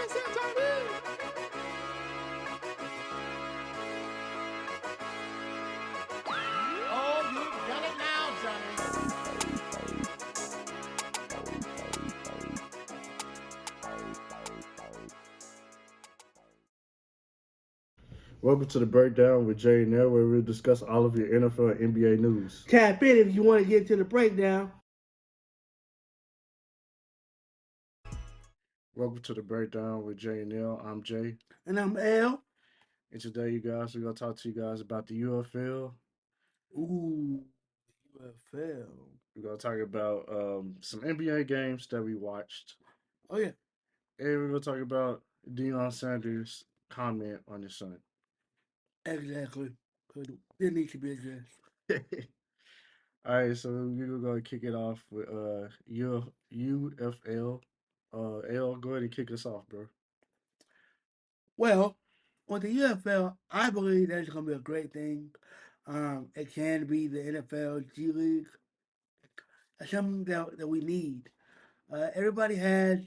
Oh, you done it now, Johnny. Welcome to the breakdown with Jay and Nell, where we'll discuss all of your NFL and NBA news. Tap in if you want to get to the breakdown. Welcome to the breakdown with Jay and Nell. I'm Jay, And I'm L. and today, you guys, we're gonna talk to you guys about the UFL. Ooh, UFL. We're gonna talk about some NBA games that we watched, Oh, yeah, and we're gonna talk about Deion Sanders' comment on his son. exactly. It needs to be addressed. All right, so we're gonna kick it off with UFL. L, go ahead and kick us off, bro. Well, with the UFL, I believe that's going to be a great thing. It can be the NFL G League. It's something that we need. Everybody has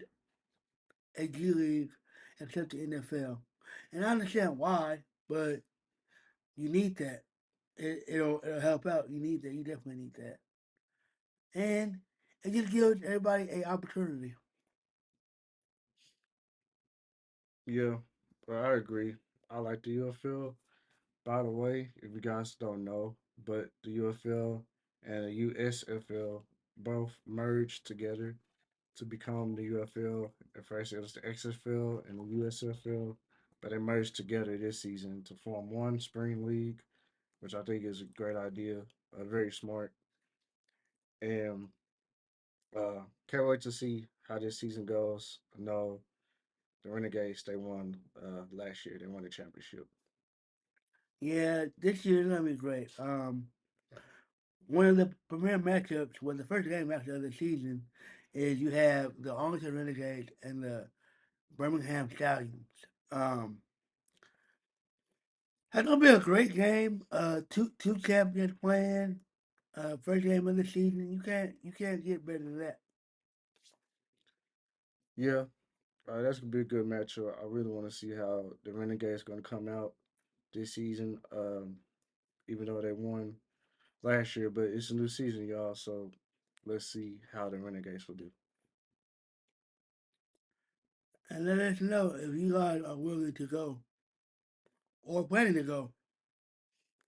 a G League except the NFL. And I understand why, but you need that. It'll help out. You need that. You definitely need that. And it just gives everybody a opportunity. Yeah, I agree. I like the UFL. By the way, if you guys don't know, but the UFL and the USFL both merged together to become the UFL. At first, it was the XFL and the USFL, but they merged together this season to form one spring league, which I think is a great idea, very smart, and can't wait to see how this season goes. I know the Renegades, they won last year. They won the championship. Yeah, this year is gonna be great. One of the premier matchups, well, the first game matchup of the season, is you have the Arlington Renegades and the Birmingham Stallions. Um, that's gonna be a great game. Two champions playing. First game of the season. You can't get better than that. Yeah, that's gonna be a good matchup. I really want to see how the Renegades gonna come out this season. Even though they won last year, but it's a new season, y'all. So let's see how the Renegades will do. And let us know if you guys are willing to go or planning to go.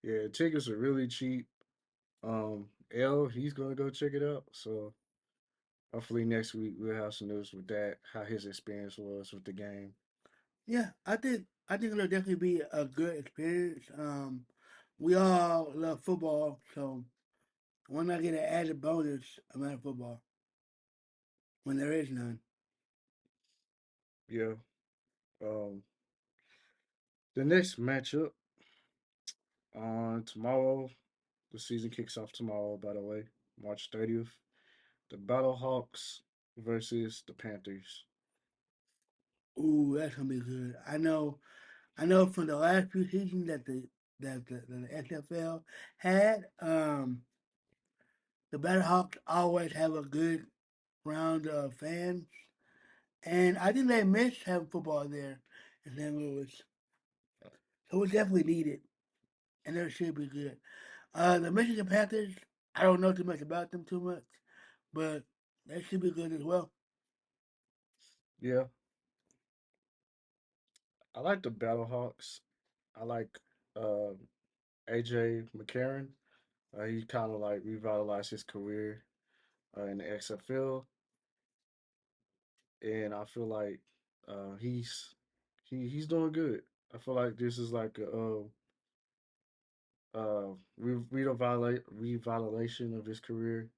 Yeah, tickets are really cheap. L, he's gonna go check it out. So hopefully next week we'll have some news with that, how his experience was with the game. Yeah, I think it'll definitely be a good experience. We all love football, so why not get an added bonus amount of football when there is none? Yeah. Um, the next matchup on tomorrow, the season kicks off tomorrow, by the way, March 30th. The Battlehawks versus the Panthers. Ooh, that's gonna be good. I know from the last few seasons that the XFL had, the Battlehawks always have a good round of fans, and I think they miss having football there in St. Louis, so it's definitely needed, and it should be good. The Michigan Panthers, I don't know too much about them too much, but they should be good as well. Yeah, I like the Battlehawks. I like uh, AJ McCarron. He kind of like revitalized his career in the XFL, and I feel like he's doing good. I feel like this is like a revitalization of his career,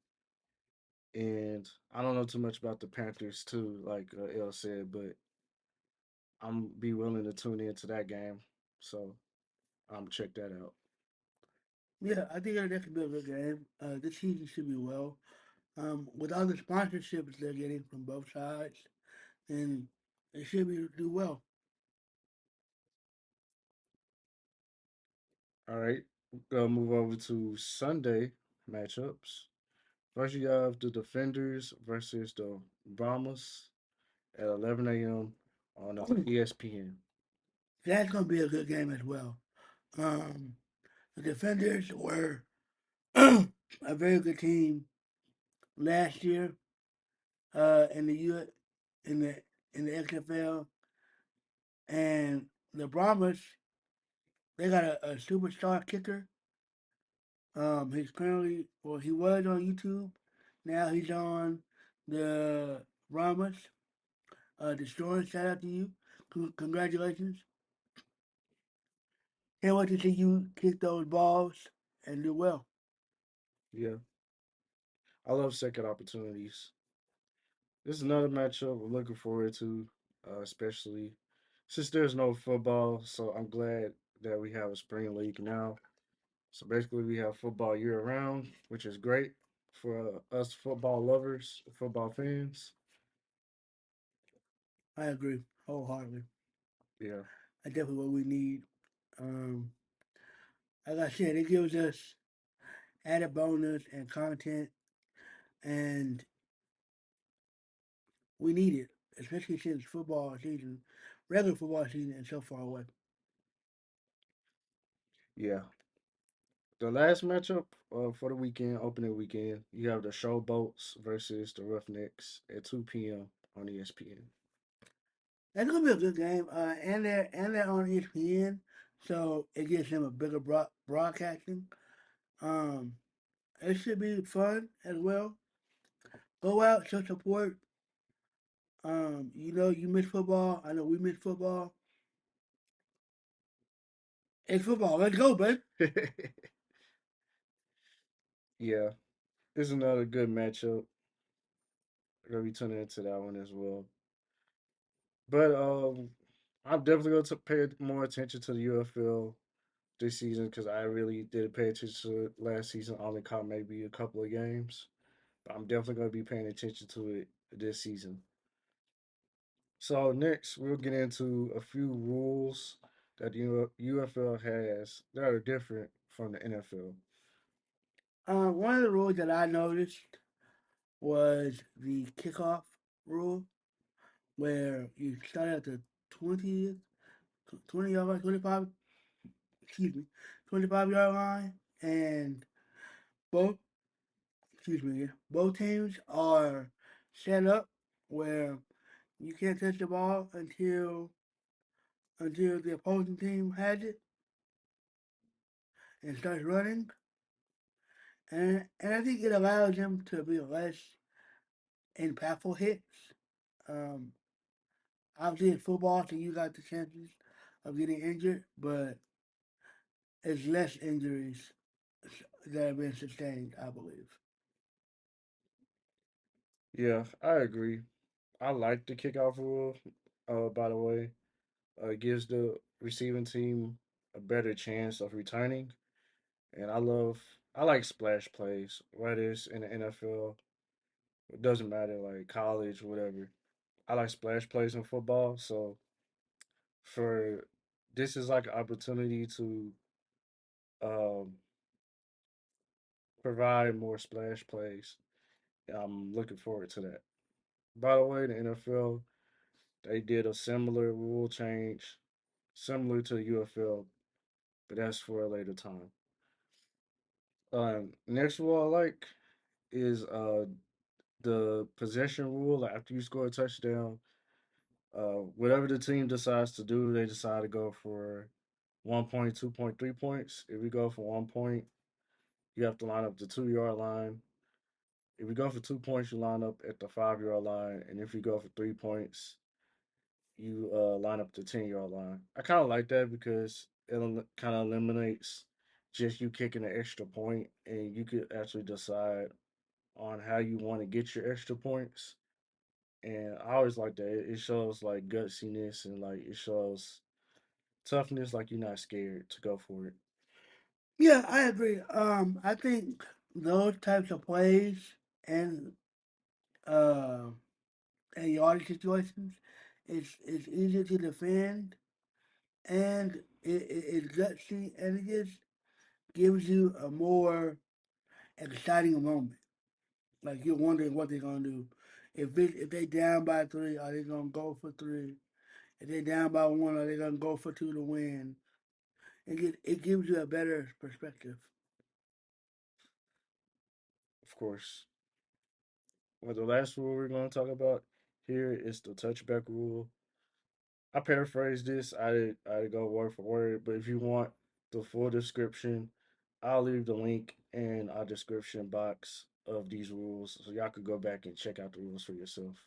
and I don't know too much about the Panthers too, like El said, but I'm be willing to tune into that game, so I'm check that out. Yeah, I think it'll definitely be a good game. This season should be well. With all the sponsorships they're getting from both sides, then they should be do well. All right, we'll move over to Sunday matchups. First, you have the Defenders versus the Bombers at 11 a.m. on ESPN. That's going to be a good game as well. Um, the Defenders were a very good team last year in the in the in the XFL, and the Brahmas they got a superstar kicker. He's currently he was on YouTube. Now he's on the Brahmas. Destroying, shout out to you. Congratulations. Can't wait to see you kick those balls and do well. Yeah, I love second opportunities. This is another matchup I'm looking forward to, especially since there's no football. So I'm glad that we have a spring league now. So basically, we have football year round, which is great for us football lovers, football fans. I agree wholeheartedly. Yeah, That's definitely what we need. Um, like I said, it gives us added bonus and content, and we need it, especially since regular football season, is so far away. yeah. The last matchup for the weekend, opening weekend, you have the Showboats versus the Roughnecks at 2 p.m. on ESPN. That's gonna be a good game, and they're on ESPN, so it gives them a bigger broadcasting. Um, it should be fun as well. Go out, show support. You miss football. I know we miss football. It's football. Let's go, babe. Yeah, this is another good matchup. I'm gonna be tuning into that one as well. But I'm definitely going to pay more attention to the UFL this season because I really did pay attention to it last season. I only caught maybe a couple of games, but I'm definitely going to be paying attention to it this season. So next, we'll get into a few rules that the UFL has that are different from the NFL. One of the rules that I noticed was the kickoff rule, where you start at the 20th, 20 yard line, 25, excuse me, 25-yard line, and both, both teams are set up where you can't touch the ball until the opposing team has it and starts running. And I think it allows them to be less impactful hits. Um, Obviously, in football, so you got the chances of getting injured, but it's less injuries that have been sustained, I believe. Yeah, I agree. I like the kickoff rule. By the way, it gives the receiving team a better chance of returning. And I like splash plays, whether it's in the NFL, it doesn't matter, like college, whatever. I like splash plays in football. So for this is like an opportunity to um, provide more splash plays. I'm looking forward to that. By the way, the NFL they did a similar rule change, similar to the UFL, but that's for a later time. Next rule I like is the possession rule. Like after you score a touchdown, whatever the team decides to do, they decide to go for 1 point, 2 point, 3 points. If we go for 1 point, you have to line up the 2 yard line. If we go for 2 points, you line up at the 5 yard line, and if you go for 3 points, you line up the 10 yard line. I kind of like that because it kind of eliminates just you kicking an extra point, and you could actually decide on how you want to get your extra points. And I always like that. It shows like gutsiness and like it shows toughness. Like you're not scared to go for it. Yeah, I agree. I think those types of plays and uh and yardage situations, it's easier to defend and it's gutsy and it just gives you a more exciting moment. Like you're wondering what they're gonna do. If they down by three, are they gonna go for three? if they're down by one or they're gonna go for two to win. It gives you a better perspective. Of course. Well, the last rule we're going to talk about here is the touchback rule. I paraphrased this. I did go word for word, but if you want the full description, I'll leave the link in our description box of these rules, so y'all could go back and check out the rules for yourself.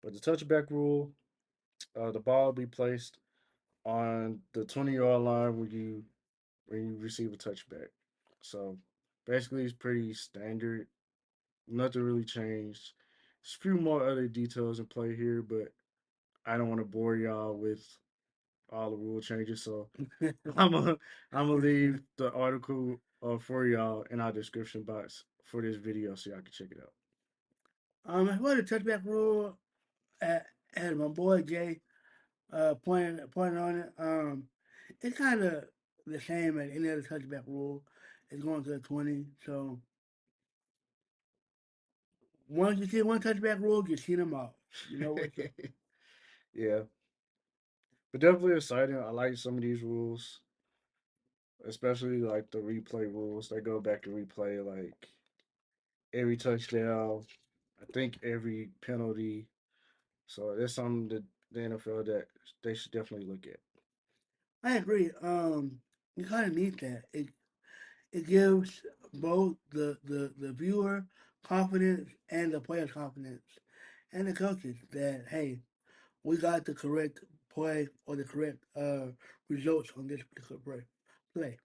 But the touchback rule, the ball will be placed on the 20-yard line when you receive a touchback. So basically, it's pretty standard. Nothing really changed. There's a few more other details in play here, but I don't want to bore y'all with all the rule changes. So I'm gonna I'm gonna leave the article for y'all in our description box for this video so y'all can check it out. As for the touchback rule, uh, as my boy Jay pointed on it, it's kind of the same as any other touchback rule. It's going to the 20. So once you see one touchback rule, you see them all. You know what? Yeah, but definitely exciting. I like some of these rules, especially like the replay rules. They go back to replay like every touchdown. I think every penalty. So that's something that the NFL that they should definitely look at. I agree. You kind of need that. It gives both the viewer confidence and the player confidence and the coaches that hey, we got the correct play or the correct results on this particular play.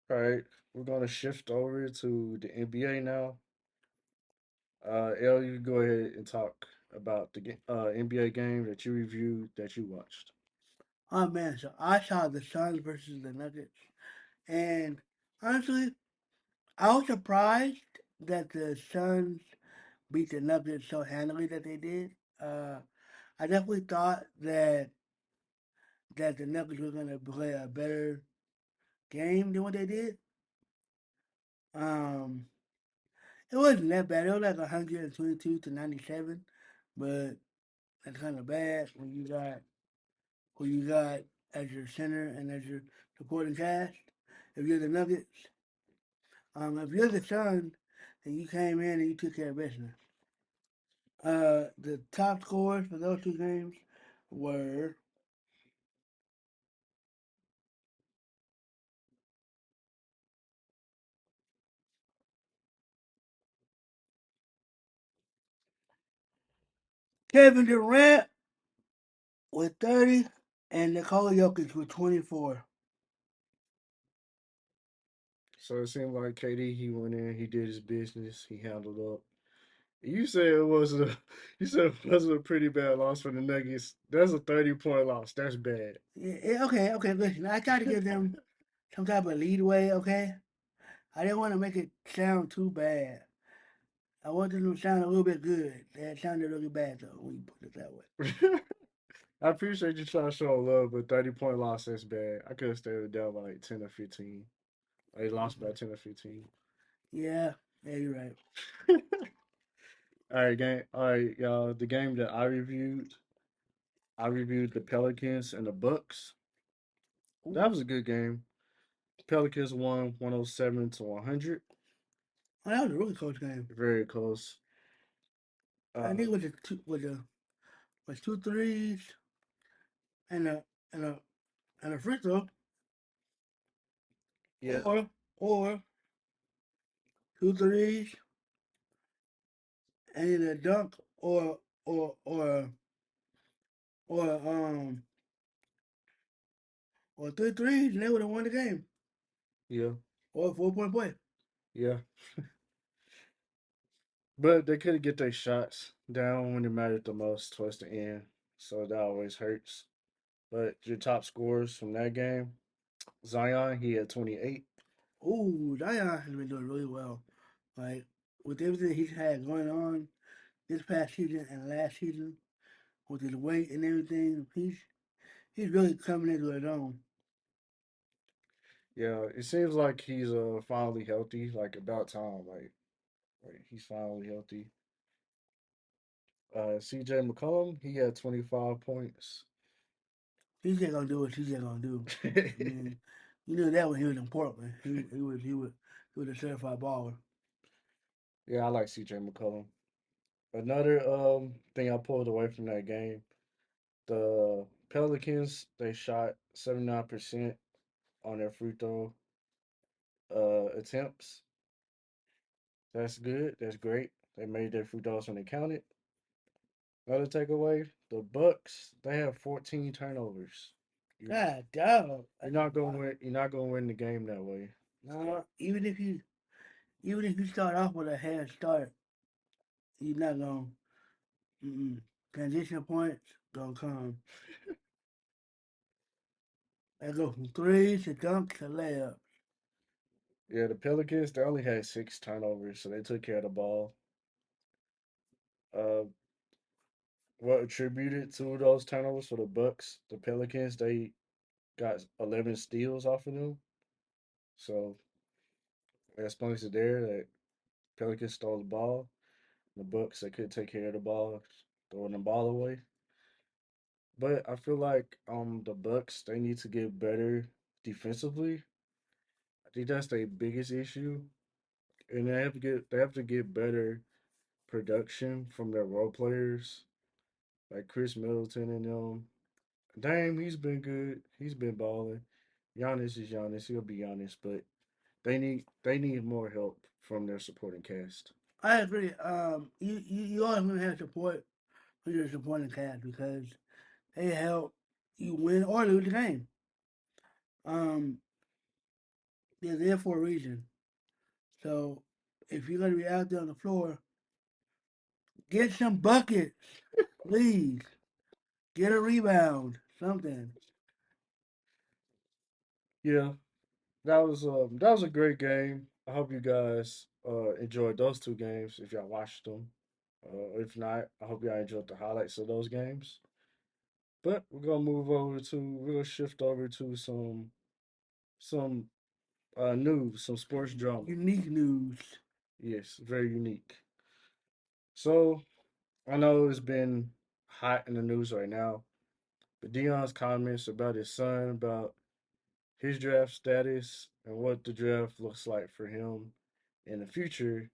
All right, we're gonna shift over to the NBA now. El, you can go ahead and talk about the NBA game that you reviewed that you watched. Oh man, so I saw the Suns versus the Nuggets, and honestly, I was surprised that the Suns beat the Nuggets so handily that they did. Uh, I definitely thought that the Nuggets were going to play a better game than what they did. Um, it wasn't that bad. It was like 122 to 97, but that's kind of bad when you got as your center and as your supporting cast. If you're the Nuggets, if you're the Suns, then you came in and you took care of business. The top scores for those two games were Kevin Durant with 30 and Nikola Jokic with 24. So it seemed like KD he went in, he did his business, he handled up. You said it was a you said it was a pretty bad loss for the Nuggets. That's a 30-point loss. That's bad. Okay. Listen, I tried to give them some type of leadway. Okay, I didn't want to make it sound too bad. I wanted them to sound a little bit good. That sounded really bad though when you put it that way. I appreciate you trying to show love, but 30-point loss that's bad. I could have stayed it down by like 10 or 15. They lost by 10 or 15. Yeah, yeah, you're right. All right, game. All right, y'all. The game that I reviewed the Pelicans and the Bucks. That Ooh, was a good game. Pelicans won 107 to 100. oh, that was a really close game. Very close. I think Uh, it was was two threes and and a a free throw, yeah, or two threes and then a dunk, or or or or three threes, and they would have won the game, yeah, or a 4 point play. yeah. But they couldn't get their shots down when it mattered the most towards the end. So that always hurts. But your top scores from that game, Zion, he had 28. Ooh, Zion has been doing really well. Like with everything he's had going on this past season and last season, with his weight and everything, he's really coming into his own. Yeah, it seems like he's finally healthy, like about time. Like he's finally healthy. CJ McCollum, he had 25 points. He's just gonna do what he's just gonna do. I mean, you knew that when he was in Portland. He was a certified baller. Yeah, I like CJ McCollum. Another thing I pulled away from that game, the Pelicans, they shot 79% on their free throw attempts. That's good. That's great. They made their free throws when they counted. Another takeaway, the Bucks, they have 14 turnovers. You God, dog. you're That's a not gonna lot. win. You're not gonna win the game that way. No, even if you start off with a head start, you're not gonna. Mm-mm. Transition points gonna come. They go from threes to dunks to layups. Yeah, the Pelicans, they only had 6 turnovers, so they took care of the ball. Uh, what attributed to those turnovers for the Bucks, the Pelicans, they got 11 steals off of them. So that's points there that Pelicans stole the ball. The Bucks, they couldn't take care of the ball, throwing the ball away. But I feel like the Bucks, they need to get better defensively. I think that's their biggest issue, and they have to get better production from their role players like Chris Middleton and them. Dame, he's been good. He's been balling. Giannis is Giannis. He'll be Giannis, but they need more help from their supporting cast. I agree. You always want to have support for your supporting cast because they help you win or lose the game. Um, they're there for a reason. So if you're gonna be out there on the floor, get some buckets, please. Get a rebound, something. Yeah, that was a great game. I hope you guys enjoyed those 2 games if y'all watched them. If not, I hope y'all enjoyed the highlights of those games. But we're gonna shift over to some news, some sports drama. Unique news. Yes, very unique. So I know it's been hot in the news right now, but Dion's comments about his son, about his draft status and what the draft looks like for him in the future,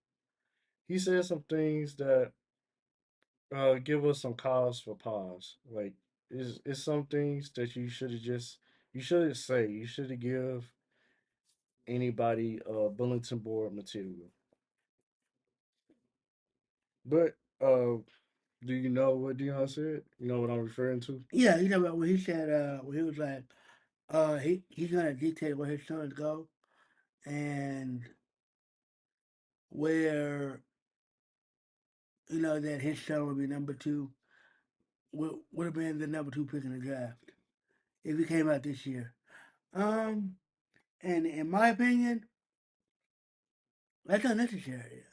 he said some things that give us some cause for pause. Like, is some things that you shouldn't say. You shouldn't give anybody bulletin board material. But do you know what Dion said? You know what I'm referring to? Yeah, you know what when he said when he was like he's gonna dictate where his sons go and where that his son would be number two would have been the number two pick in the draft if he came out this year. Um, and in my opinion, that's unnecessary.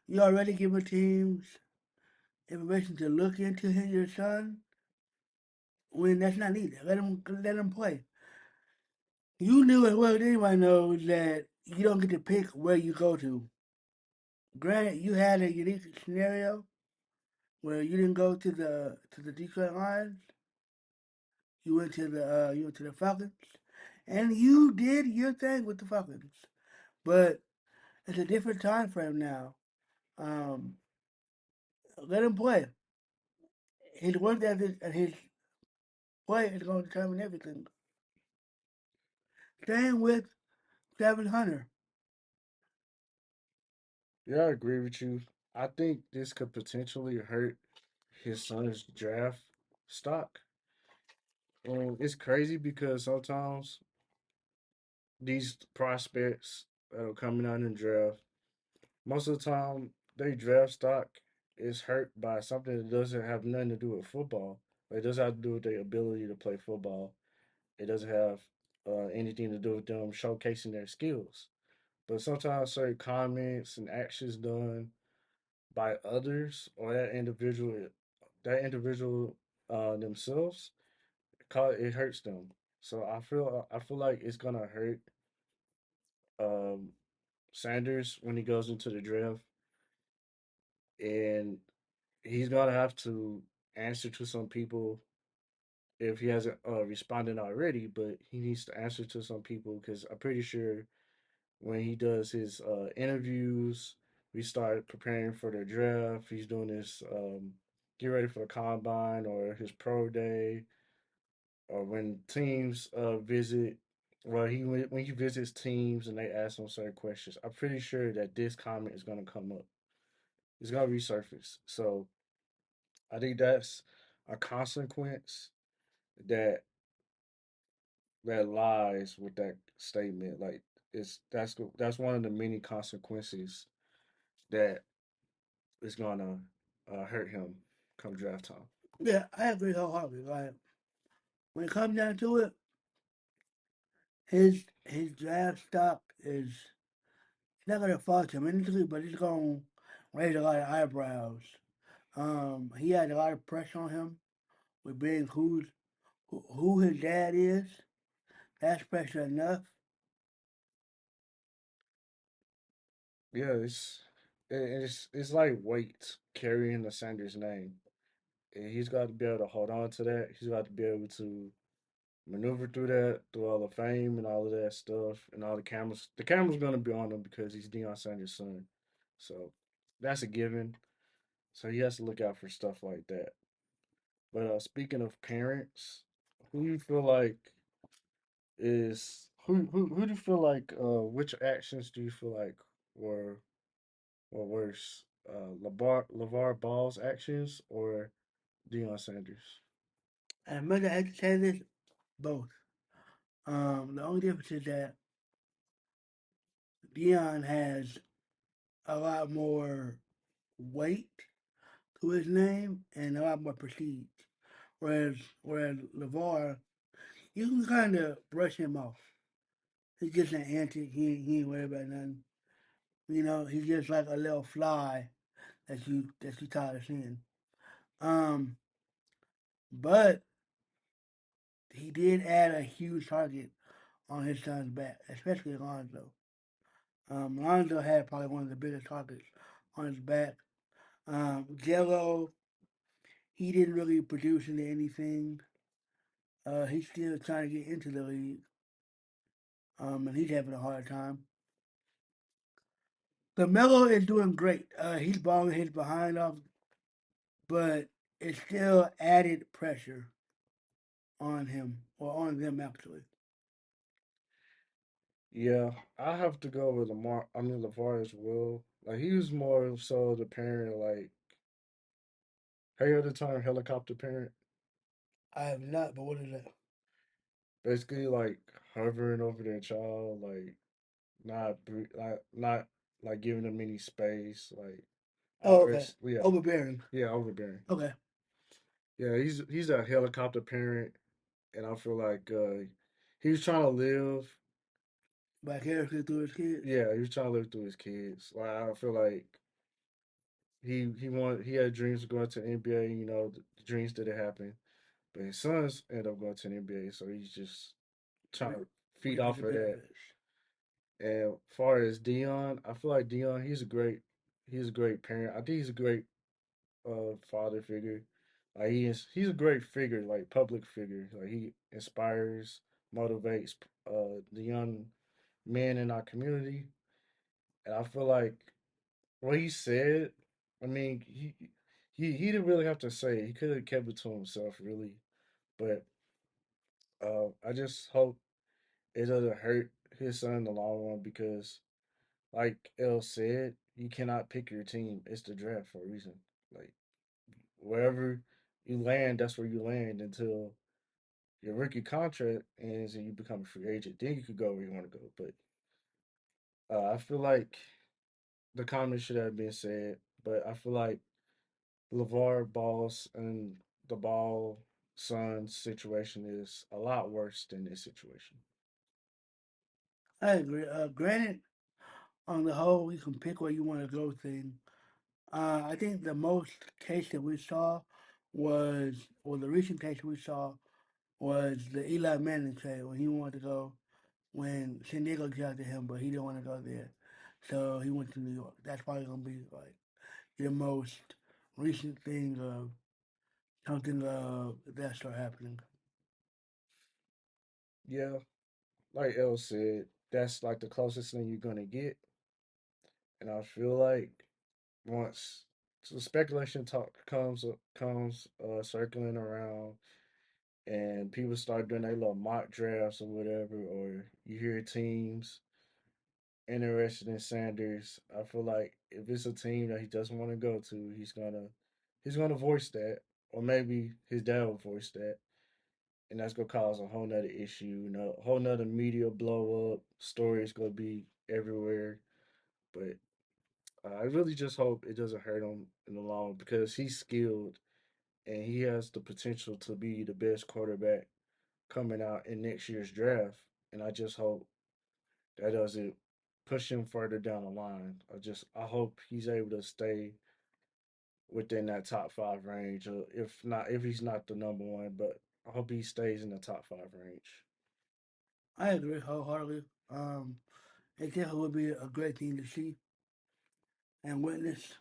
You already giving teams information to look into your son when that's not needed. Let him play. You knew as well as anyone knows that you don't get to pick where you go to. Granted, you had a unique scenario where you didn't go to the Detroit Lions. You went to the Falcons, and you did your thing with the Falcons. But it's a different time frame now. Um, let him play. His work ethic and his play is going to determine everything. Same with Travis Hunter. Yeah, I agree with you. I think this could potentially hurt his son's draft stock. And it's crazy because sometimes these prospects that are coming out in the draft, most of the time, their draft stock is hurt by something that doesn't have nothing to do with football. Like, it doesn't have to do with their ability to play football. It doesn't have anything to do with them showcasing their skills. But sometimes certain comments and actions done by others or that individual themselves, it hurts them. So I feel like it's gonna hurt um, Sanders when he goes into the draft, and he's gonna have to answer to some people if he hasn't responded already. But he needs to answer to some people because I'm pretty sure when he does his interviews, we start preparing for the draft. He's doing his get ready for the combine or his pro day, or when teams visit. Well, when he visits teams and they ask him certain questions, I'm pretty sure that this comment is gonna come up. It's gonna resurface. So I think that's a consequence that that lies with that statement. Like that's one of the many consequences that is gonna hurt him come draft time. Yeah, I agree wholeheartedly. Like when it comes down to it, his draft stock is not gonna fall tremendously, but it's gonna raise a lot of eyebrows. He had a lot of pressure on him with being who his dad is. That's pressure enough. Yeah, it's like weight carrying the Sanders name. And he's got to be able to hold on to that. He's got to be able to maneuver through that, through all the fame and all of that stuff, and all the cameras. The camera's gonna be on him because he's Deion Sanders' son, so that's a given. So he has to look out for stuff like that. But speaking of parents, who you feel like is who do you feel like which actions do you feel like were were worse? LeVar Ball's actions or Deion Sanders? And mother had to say this both. The only difference is that Dion has a lot more weight to his name and a lot more prestige. Whereas LeVar, you can kind of brush him off. He's just an antic. He ain't worried about nothing. You know, he's just like a little fly that you tired of seeing. Um, but he did add a huge target on his son's back, especially Alonzo. Alonzo had probably one of the biggest targets on his back. Jello, he didn't really produce into anything. He's still trying to get into the league, and he's having a hard time. Melo is doing great. He's balling his behind off, but it's still added pressure on him or on them actually. Yeah, I have to go with Lamar. I mean LeVar as well. Like he was more so the parent. Like, have you heard the term helicopter parent? I have not, but what is that? Basically, like hovering over their child, like not like giving them any space. Like, Oh, okay. yeah, Overbearing. yeah, overbearing. Okay. Yeah, he's a helicopter parent, and I feel like he was trying to live. Vicariously through his kids. Yeah, he was trying to live through his kids. Like I feel like he had dreams of going to the NBA. You know, the dreams didn't happen, but his sons ended up going to the NBA. So he's just trying to feed Reaping off the of that. benefits. And as far as Dion, I feel like Dion, he's a great parent. I think he's a great father figure. Like he's a great figure, like public figure. Like he inspires, motivates the young men in our community. And I feel like what he said, I mean, he didn't really have to say it. He could have kept it to himself, really. But I just hope it doesn't hurt his son in the long run because, like El said, you cannot pick your team. It's the draft for a reason. Like wherever you land, that's where you land until your rookie contract ends and you become a free agent. Then you could go where you want to go. But I feel like the comment should have been said. But I feel like LeVar Ball's and the Ball Suns situation is a lot worse than this situation. I agree. Granted, on the whole, you can pick where you want to go thing. I think the most case that we saw was, or the recent case we saw was the Eli Manning trade when he wanted to go, when San Diego drafted him, but he didn't want to go there. So he went to New York. That's probably going to be like your most recent thing of something that start happening. Yeah, like El said, that's like the closest thing you're gonna get. And I feel like once the speculation talk comes circling around and people start doing their little mock drafts or whatever, or you hear teams interested in Sanders, I feel like if it's a team that he doesn't want to go to, he's gonna voice that, or maybe his dad will voice that, and that's gonna cause a whole nother issue, a whole nother media blow up. Stories gonna be everywhere, but I really just hope it doesn't hurt him in the long because he's skilled and he has the potential to be the best quarterback coming out in next year's draft. And I just hope that doesn't push him further down the line. I hope he's able to stay within that top five range. Or if he's not the number one, but I hope he stays in the top five range. I agree wholeheartedly. It definitely would be a great thing to see and witness.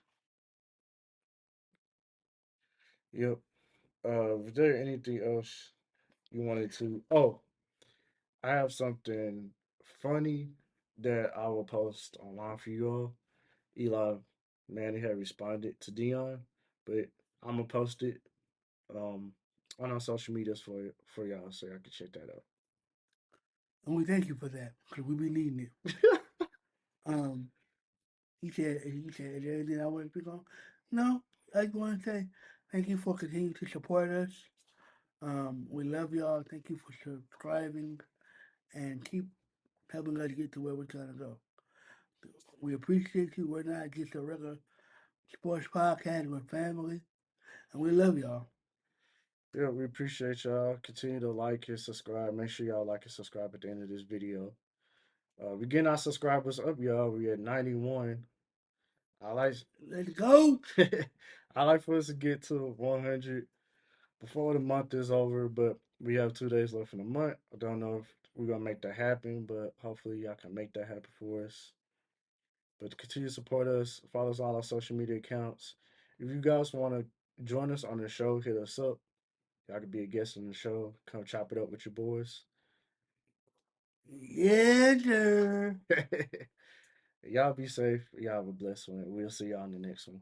Yep. Was there anything else you wanted to? Oh, I have something funny that I will post online for you all. Eli Manning had responded to Dion, but I'm gonna post it um on our social medias for y'all so y'all can check that out. And we thank you for that because we be needing it. Um, he said, is there anything I want to speak on? No, I just want to say thank you for continuing to support us. We love y'all. Thank you for subscribing and keep helping us get to where we're trying to go. We appreciate you. We're not just a regular sports podcast. We're family, and we love y'all. Yeah, we appreciate y'all. Continue to like and subscribe. Make sure y'all like and subscribe at the end of this video. We're getting our subscribers up, y'all. We at 91. I like Let's go. I like for us to get to 100 before the month is over, but we have 2 days left in the month. I don't know if we're gonna make that happen, but hopefully y'all can make that happen for us. But continue to support us. Follow us on all our social media accounts. If you guys want to join us on the show, hit us up. Y'all could be a guest on the show. Come chop it up with your boys. Yes, sir. Y'all be safe. Y'all have a blessed one. We'll see y'all in the next one.